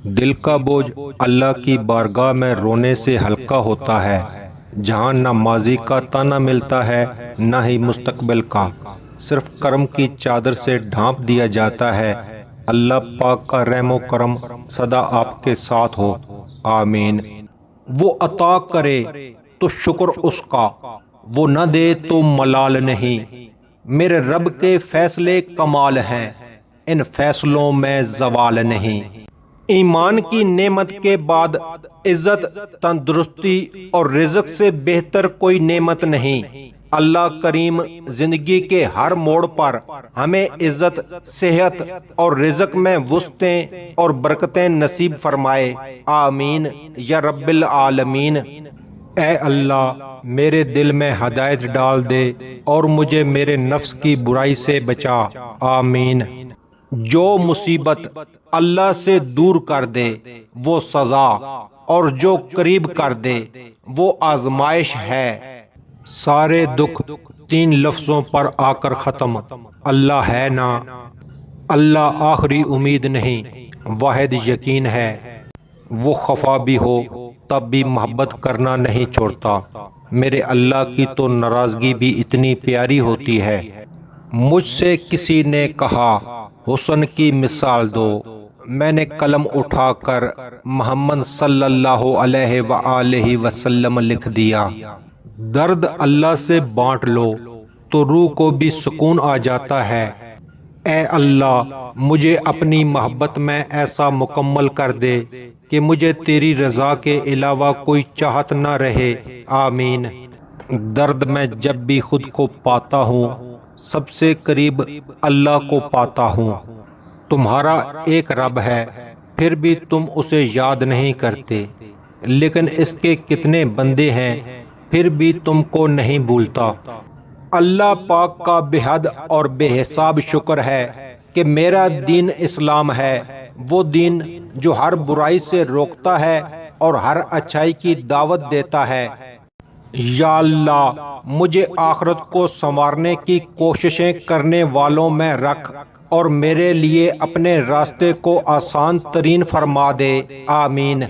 دل کا بوجھ اللہ کی بارگاہ میں رونے سے ہلکا ہوتا ہے، جہاں نہ ماضی کا تانا ملتا ہے نہ ہی مستقبل کا، صرف کرم کی چادر سے ڈھانپ دیا جاتا ہے۔ اللہ پاک کا رحم و کرم سدا آپ کے ساتھ ہو، آمین۔ وہ عطا کرے تو شکر اس کا، وہ نہ دے تو ملال نہیں۔ میرے رب کے فیصلے کمال ہیں، ان فیصلوں میں زوال نہیں۔ ایمان کی نعمت کے بعد عزت، تندرستی اور رزق سے بہتر کوئی نعمت نہیں۔ اللہ کریم زندگی کے ہر موڑ پر ہمیں عزت، صحت اور رزق میں وسعتیں اور برکتیں نصیب فرمائے، آمین یا رب العالمین۔ اے اللہ میرے دل میں ہدایت ڈال دے اور مجھے میرے نفس کی برائی سے بچا، آمین۔ جو مصیبت اللہ سے دور کر دے وہ سزا، اور جو قریب کر دے وہ آزمائش ہے۔ سارے دکھ تین لفظوں پر آ کر ختم، اللہ ہے نا۔ اللہ آخری امید نہیں، واحد یقین ہے۔ وہ خفا بھی ہو تب بھی محبت کرنا نہیں چھوڑتا۔ میرے اللہ کی تو ناراضگی بھی اتنی پیاری ہوتی ہے۔ مجھ سے کسی نے کہا حسن کی مثال دو، میں نے قلم اٹھا کر محمد صلی اللہ علیہ وآلہ وسلم لکھ دیا۔ درد اللہ سے بانٹ لو تو روح کو بھی سکون آ جاتا ہے۔ اے اللہ مجھے اپنی محبت میں ایسا مکمل کر دے کہ مجھے تیری رضا کے علاوہ کوئی چاہت نہ رہے، آمین۔ درد میں جب بھی خود کو پاتا ہوں سب سے قریب اللہ کو پاتا ہوں۔ تمہارا ایک رب ہے پھر بھی تم اسے یاد نہیں کرتے، لیکن اس کے کتنے بندے ہیں پھر بھی تم کو نہیں بھولتا۔ اللہ پاک کا بے حد اور بے حساب شکر ہے کہ میرا دین اسلام ہے، وہ دین جو ہر برائی سے روکتا ہے اور ہر اچھائی کی دعوت دیتا ہے۔ یا اللہ مجھے آخرت کو سنوارنے کی کوششیں کرنے والوں میں رکھ اور میرے لیے اپنے راستے کو آسان ترین فرما دے، آمین۔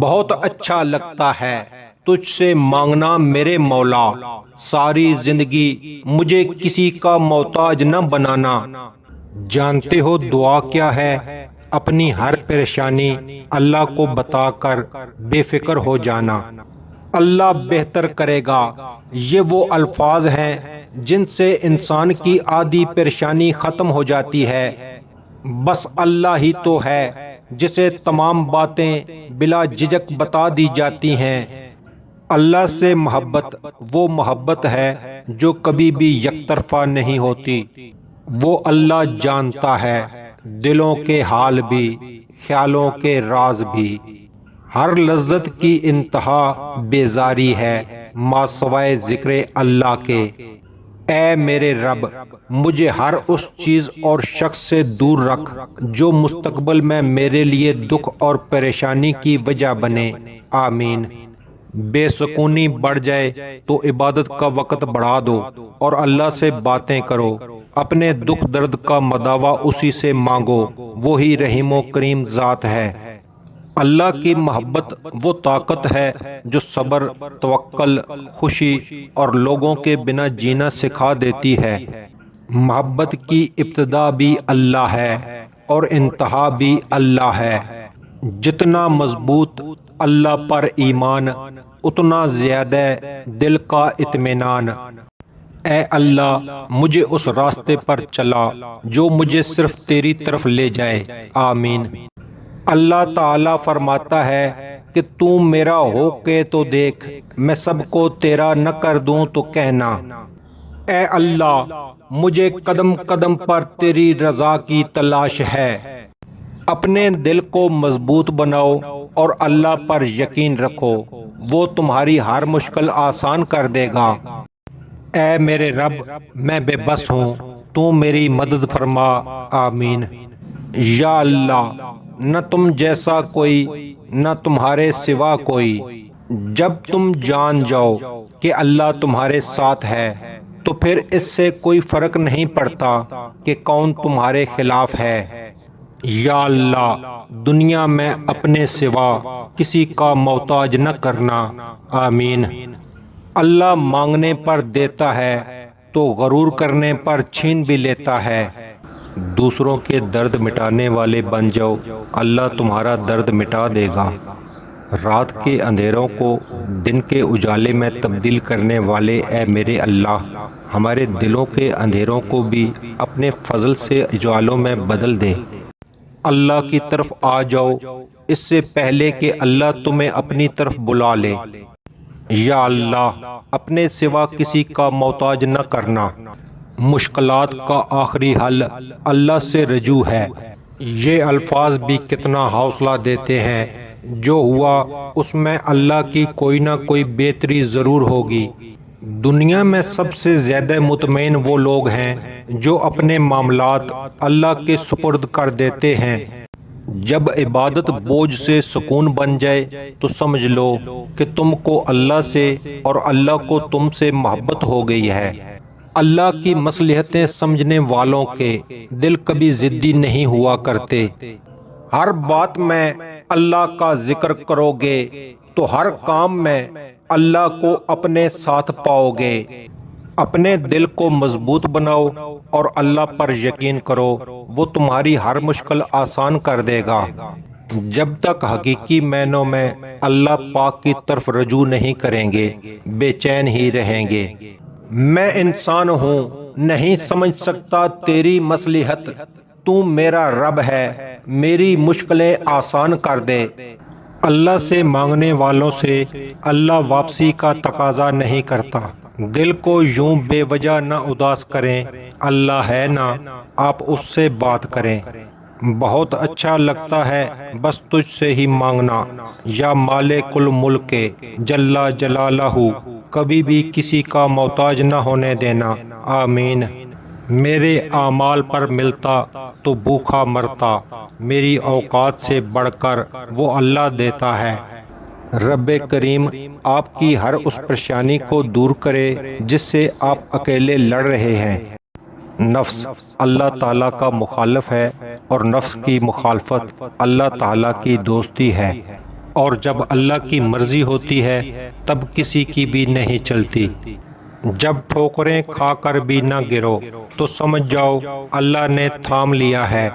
بہت اچھا لگتا ہے تجھ سے مانگنا میرے مولا، ساری زندگی مجھے کسی کا محتاج نہ بنانا۔ جانتے ہو دعا کیا ہے؟ اپنی ہر پریشانی اللہ کو بتا کر بے فکر ہو جانا۔ اللہ بہتر کرے گا، یہ وہ الفاظ ہیں جن سے انسان کی آدھی پریشانی ختم ہو جاتی ہے۔ بس اللہ ہی تو ہے جسے تمام باتیں بلا جھجک بتا دی جاتی ہیں۔ اللہ سے محبت وہ محبت ہے جو کبھی بھی یک طرفہ نہیں ہوتی۔ وہ اللہ جانتا ہے دلوں کے حال بھی، خیالوں کے راز بھی۔ ہر لذت کی انتہا بیزاری ہے ما سوائے ذکر اللہ کے۔ اے میرے رب مجھے ہر اس چیز اور شخص سے دور رکھ جو مستقبل میں میرے لیے دکھ اور پریشانی کی وجہ بنے، آمین۔ بے سکونی بڑھ جائے تو عبادت کا وقت بڑھا دو اور اللہ سے باتیں کرو۔ اپنے دکھ درد کا مداوع اسی سے مانگو، وہی رحیم و کریم ذات ہے۔ اللہ کی محبت وہ طاقت ہے جو صبر، توکل، خوشی اور لوگوں کے بنا جینا سکھا دیتی ہے۔ محبت کی ابتدا بھی اللہ ہے اور انتہا بھی اللہ ہے۔ جتنا مضبوط اللہ پر ایمان اتنا زیادہ دل کا اطمینان۔ اے اللہ مجھے اس راستے پر چلا جو مجھے صرف تیری طرف لے جائے، آمین۔ اللہ تعالیٰ فرماتا ہے کہ تو میرا ہو کے تو دیکھ، میں سب کو تیرا نہ کر دوں تو کہنا۔ اے اللہ مجھے قدم قدم پر تیری رضا کی تلاش ہے۔ اپنے دل کو مضبوط بناؤ اور اللہ پر یقین رکھو، وہ تمہاری ہر مشکل آسان کر دے گا۔ اے میرے رب میں بے بس ہوں، تو میری مدد فرما، آمین۔ یا اللہ نہ تم جیسا کوئی نہ تمہارے سوا کوئی۔ جب تم جان جاؤ کہ اللہ تمہارے ساتھ ہے تو پھر اس سے کوئی فرق نہیں پڑتا کہ کون تمہارے خلاف ہے۔ یا اللہ دنیا میں اپنے سوا کسی کا محتاج نہ کرنا، آمین۔ اللہ مانگنے پر دیتا ہے تو غرور کرنے پر چھین بھی لیتا ہے۔ دوسروں کے درد مٹانے والے بن جاؤ، اللہ تمہارا درد مٹا دے گا۔ رات کے اندھیروں کو دن کے اجالے میں تبدیل کرنے والے اے میرے اللہ، ہمارے دلوں کے اندھیروں کو بھی اپنے فضل سے اجالوں میں بدل دے۔ اللہ کی طرف آ جاؤ اس سے پہلے کہ اللہ تمہیں اپنی طرف بلا لے۔ یا اللہ اپنے سوا کسی کا محتاج نہ کرنا۔ مشکلات کا آخری حل اللہ سے رجوع ہے۔ یہ الفاظ بھی کتنا حوصلہ دیتے ہیں، جو ہوا اس میں اللہ کی کوئی نہ کوئی بہتری ضرور ہوگی۔ دنیا میں سب سے زیادہ مطمئن وہ لوگ ہیں جو اپنے معاملات اللہ کے سپرد کر دیتے ہیں۔ جب عبادت بوجھ سے سکون بن جائے تو سمجھ لو کہ تم کو اللہ سے اور اللہ کو تم سے محبت ہو گئی ہے۔ اللہ کی مصلحتیں سمجھنے والوں کے دل کبھی ضدی نہیں ہوا کرتے۔ ہر بات میں اللہ کا ذکر کرو گے تو ہر کام میں اللہ کو اپنے ساتھ پاؤ گے۔ اپنے دل کو مضبوط بناؤ اور اللہ پر یقین کرو، وہ تمہاری ہر مشکل آسان کر دے گا۔ جب تک حقیقی معنوں میں اللہ پاک کی طرف رجوع نہیں کریں گے، بے چین ہی رہیں گے۔ میں انسان ہوں، نہیں سمجھ سکتا تیری مصلحت، تو میرا رب ہے، میری مشکلیں آسان کر دے۔ اللہ سے مانگنے والوں سے اللہ واپسی کا تقاضا نہیں کرتا۔ دل کو یوں بے وجہ نہ اداس کریں، اللہ ہے نا، آپ اس سے بات کریں۔ بہت اچھا لگتا ہے بس تجھ سے ہی مانگنا، یا مالک الملک جل جلالہ، کبھی بھی کسی کا محتاج نہ ہونے دینا، آمین۔ میرے اعمال پر ملتا تو بھوکا مرتا، میری اوقات سے بڑھ کر وہ اللہ دیتا ہے۔ رب کریم آپ کی ہر اس پریشانی کو دور کرے جس سے آپ اکیلے لڑ رہے ہیں۔ نفس اللہ تعالیٰ کا مخالف ہے اور نفس کی مخالفت اللہ تعالیٰ کی دوستی ہے، اور جب اللہ کی مرضی ہوتی ہے تب کسی کی بھی نہیں چلتی۔ جب ٹھوکریں کھا کر بھی نہ گرو تو سمجھ جاؤ اللہ نے تھام لیا ہے۔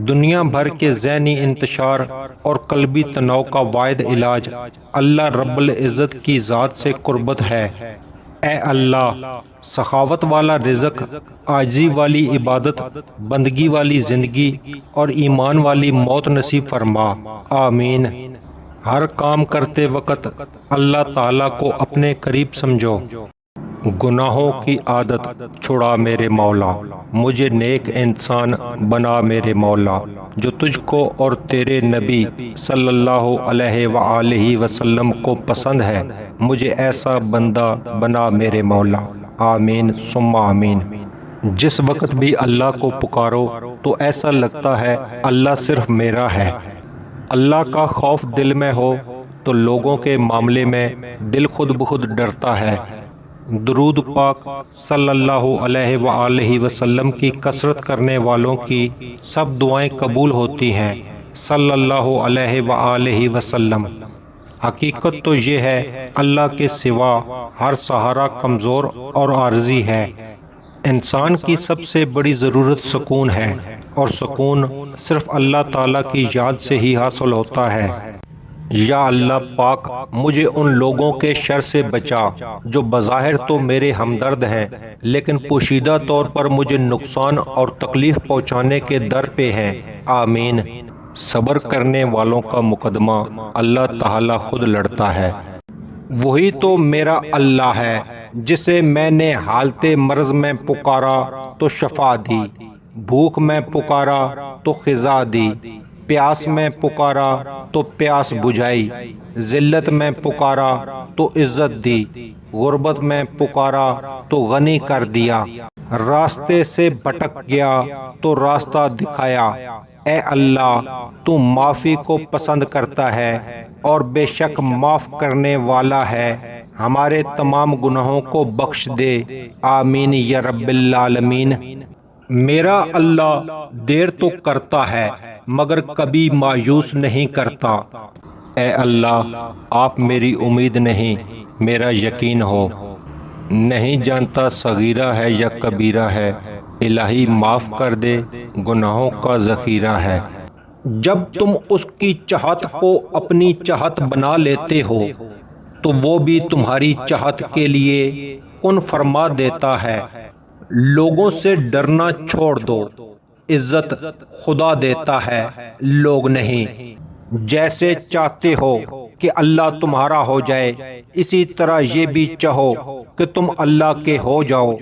دنیا بھر کے ذہنی انتشار اور قلبی تناؤ کا واحد علاج اللہ رب العزت کی ذات سے قربت ہے۔ اے اللہ سخاوت والا رزق، عاجزی والی عبادت، بندگی والی زندگی اور ایمان والی موت نصیب فرما، آمین۔ ہر کام کرتے وقت اللہ تعالیٰ کو اپنے قریب سمجھو۔ گناہوں کی عادت چھڑا میرے مولا، مجھے نیک انسان بنا میرے مولا، جو تجھ کو اور تیرے نبی صلی اللہ علیہ وآلہ وسلم کو پسند ہے، مجھے ایسا بندہ بنا میرے مولا، آمین ثم آمین۔ جس وقت بھی اللہ کو پکارو تو ایسا لگتا ہے اللہ صرف میرا ہے۔ اللہ کا خوف دل میں ہو تو لوگوں کے معاملے میں دل خود بخود ڈرتا ہے۔ درود پاک صلی اللہ علیہ وآلہ وسلم کی کثرت کرنے والوں کی سب دعائیں قبول ہوتی ہیں، صلی اللہ علیہ وآلہ وسلم۔ حقیقت تو یہ ہے اللہ کے سوا ہر سہارا کمزور اور عارضی ہے۔ انسان کی سب سے بڑی ضرورت سکون ہے، اور سکون صرف اللہ تعالیٰ کی یاد سے ہی حاصل ہوتا ہے۔ یا اللہ پاک مجھے ان لوگوں کے شر سے بچا جو بظاہر تو میرے ہمدرد ہیں لیکن پوشیدہ طور پر مجھے نقصان اور تکلیف پہنچانے کے در پہ ہیں، آمین۔ صبر کرنے والوں کا مقدمہ اللہ تعالیٰ خود لڑتا ہے۔ وہی تو میرا اللہ ہے جسے میں نے حالت مرض میں پکارا تو شفا دی، بھوک میں پکارا تو غذا دی، پیاس میں پکارا تو پیاس بجھائی، ذلت میں پکارا تو عزت دی، غربت میں پکارا تو غنی کر دیا، راستے سے بھٹک گیا تو راستہ دکھایا۔ اے اللہ تو معافی کو پسند کرتا ہے اور بے شک معاف کرنے والا ہے، ہمارے تمام گناہوں کو بخش دے، آمین یا رب العالمین۔ میرا اللہ دیر تو کرتا ہے مگر کبھی مایوس نہیں کرتا۔ اے اللہ آپ میری امید نہیں میرا یقین ہو۔ نہیں جانتا صغیرہ ہے یا کبیرہ ہے، الہی معاف کر دے گناہوں کا ذخیرہ ہے۔ جب تم اس کی چاہت کو اپنی چاہت بنا لیتے ہو تو وہ بھی تمہاری چاہت کے لیے کن فرما دیتا ہے۔ لوگوں سے ڈرنا چھوڑ دو، عزت خدا دیتا ہے لوگ نہیں۔ جیسے چاہتے ہو کہ اللہ تمہارا ہو جائے اسی طرح یہ بھی چاہو کہ تم اللہ کے ہو جاؤ۔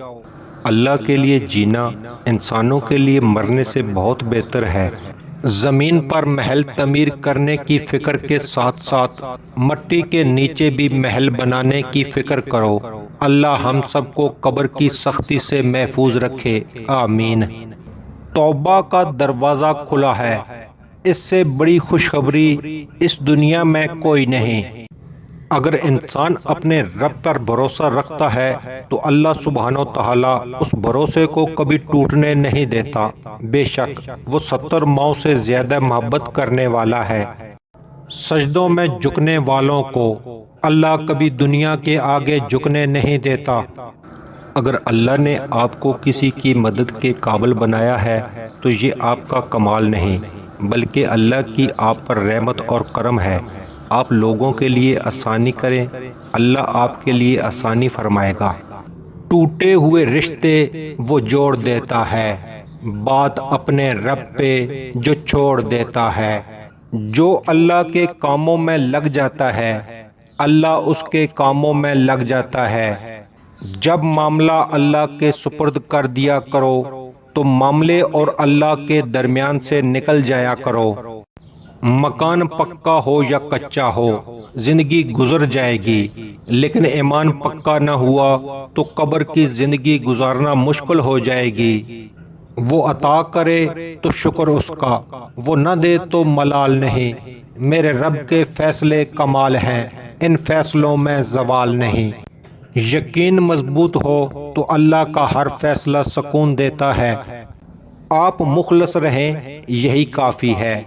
اللہ کے لیے جینا انسانوں کے لیے مرنے سے بہت بہتر ہے۔ زمین پر محل تعمیر کرنے کی فکر کے ساتھ ساتھ مٹی کے نیچے بھی محل بنانے کی فکر کرو۔ اللہ ہم سب کو قبر کی سختی سے محفوظ رکھے، آمین۔ توبہ کا دروازہ کھلا ہے، اس سے بڑی خوشخبری اس دنیا میں کوئی نہیں۔ اگر انسان اپنے رب پر بھروسہ رکھتا ہے تو اللہ سبحانہ و تعالیٰ اس بھروسے کو کبھی ٹوٹنے نہیں دیتا۔ بے شک وہ 70 ماؤں سے زیادہ محبت کرنے والا ہے۔ سجدوں میں جھکنے والوں کو اللہ کبھی دنیا کے آگے جھکنے نہیں دیتا۔ اگر اللہ نے آپ کو کسی کی مدد کے قابل بنایا ہے تو یہ آپ کا کمال نہیں بلکہ اللہ کی آپ پر رحمت اور کرم ہے۔ آپ لوگوں کے لیے آسانی کریں، اللہ آپ کے لیے آسانی فرمائے گا۔ ٹوٹے ہوئے رشتے وہ جوڑ دیتا ہے، بات اپنے رب پہ جو چھوڑ دیتا ہے۔ جو اللہ کے کاموں میں لگ جاتا ہے اللہ اس کے کاموں میں لگ جاتا ہے۔ جب معاملہ اللہ کے سپرد کر دیا کرو تو معاملے اور اللہ کے درمیان سے نکل جایا کرو۔ مکان پکا ہو یا کچا ہو زندگی گزر جائے گی، لیکن ایمان پکا نہ ہوا تو قبر کی زندگی گزارنا مشکل ہو جائے گی۔ وہ عطا کرے تو شکر اس کا، وہ نہ دے تو ملال نہیں۔ میرے رب کے فیصلے کمال ہیں، ان فیصلوں میں زوال نہیں۔ یقین مضبوط ہو تو اللہ کا ہر فیصلہ سکون دیتا ہے۔ آپ مخلص رہیں یہی کافی ہے،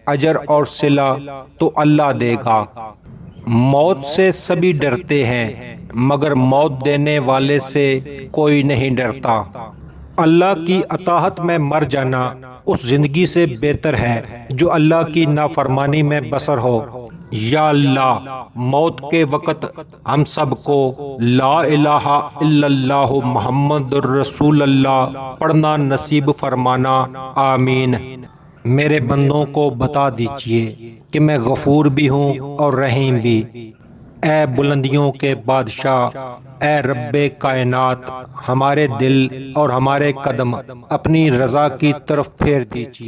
اجر اور صلہ تو اللہ دے گا۔ موت سے سبھی ڈرتے ہیں مگر موت دینے والے سے کوئی نہیں ڈرتا۔ اللہ کی اطاعت میں مر جانا اس زندگی سے بہتر ہے جو اللہ کی نافرمانی میں بسر ہو۔ یا اللہ موت کے وقت ہم سب کو لا الہ الا اللہ محمد الرسول اللہ پڑھنا نصیب فرمانا، آمین۔ میرے بندوں کو بتا دیجئے کہ میں غفور بھی ہوں اور رحیم بھی۔ اے بلندیوں کے بادشاہ، اے رب کائنات، ہمارے دل اور ہمارے قدم اپنی رضا کی طرف پھیر دیجئے۔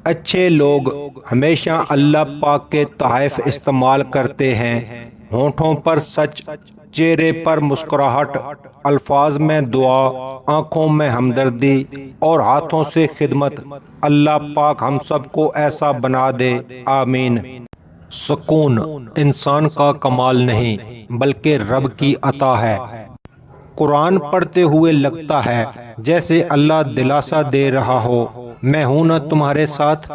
اچھے لوگ ہمیشہ اللہ پاک کے تحائف استعمال کرتے ہیں، ہونٹوں پر سچ، چہرے پر مسکراہٹ، الفاظ میں دعا، آنکھوں میں ہمدردی اور ہاتھوں سے خدمت۔ اللہ پاک ہم سب کو ایسا بنا دے، آمین۔ سکون انسان کا کمال نہیں بلکہ رب کی عطا ہے۔ قرآن پڑھتے ہوئے لگتا ہے جیسے اللہ دلاسا دے رہا ہو، میں ہوں نا تمہارے ساتھ۔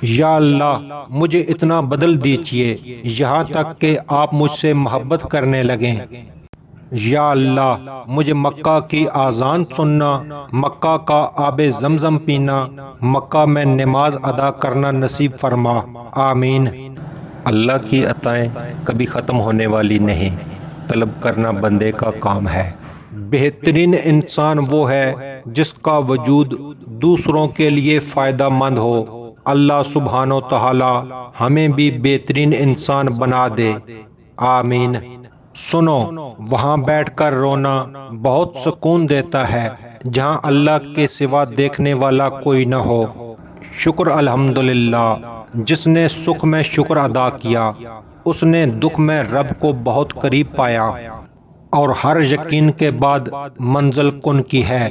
یا اللہ مجھے اتنا بدل دیجئے یہاں تک کہ آپ مجھ سے محبت کرنے لگیں۔ یا اللہ مجھے مکہ کی اذان سننا، مکہ کا آب زمزم پینا، مکہ میں نماز ادا کرنا نصیب فرما، آمین۔ اللہ کی عطائیں کبھی ختم ہونے والی نہیں، طلب کرنا بندے کا کام ہے۔ بہترین انسان وہ ہے جس کا وجود دوسروں کے لیے فائدہ مند ہو۔ اللہ سبحانہ و تعالی ہمیں بھی بہترین انسان بنا دے، آمین۔ سنو، وہاں بیٹھ کر رونا بہت سکون دیتا ہے جہاں اللہ کے سوا دیکھنے والا کوئی نہ ہو۔ شکر الحمدللہ، جس نے سکھ میں شکر ادا کیا اس نے دکھ میں رب کو بہت قریب پایا۔ اور ہر یقین کے بعد منزل کن کی ہے۔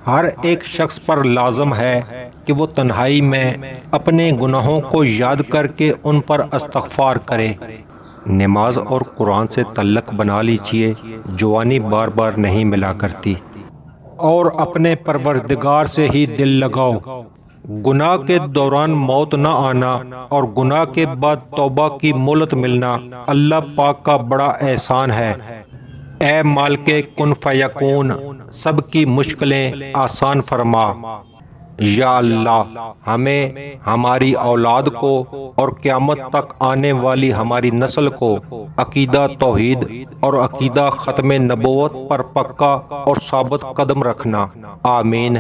ہر ایک شخص پر لازم ہے کہ وہ تنہائی میں اپنے گناہوں کو یاد کر کے ان پر استغفار کرے۔ نماز اور قرآن سے تعلق بنا لیجئے، جوانی بار بار نہیں ملا کرتی۔ اور اپنے پروردگار سے ہی دل لگاؤ۔ گناہ کے دوران موت نہ آنا اور گناہ کے بعد توبہ کی مہلت ملنا اللہ پاک کا بڑا احسان ہے۔ اے مالک کن فیکون، سب کی مشکلیں آسان فرما۔ یا اللہ، ہمیں، ہماری اولاد کو اور قیامت تک آنے والی ہماری نسل کو عقیدہ توحید اور عقیدہ ختم نبوت پر پکا اور ثابت قدم رکھنا۔ آمین۔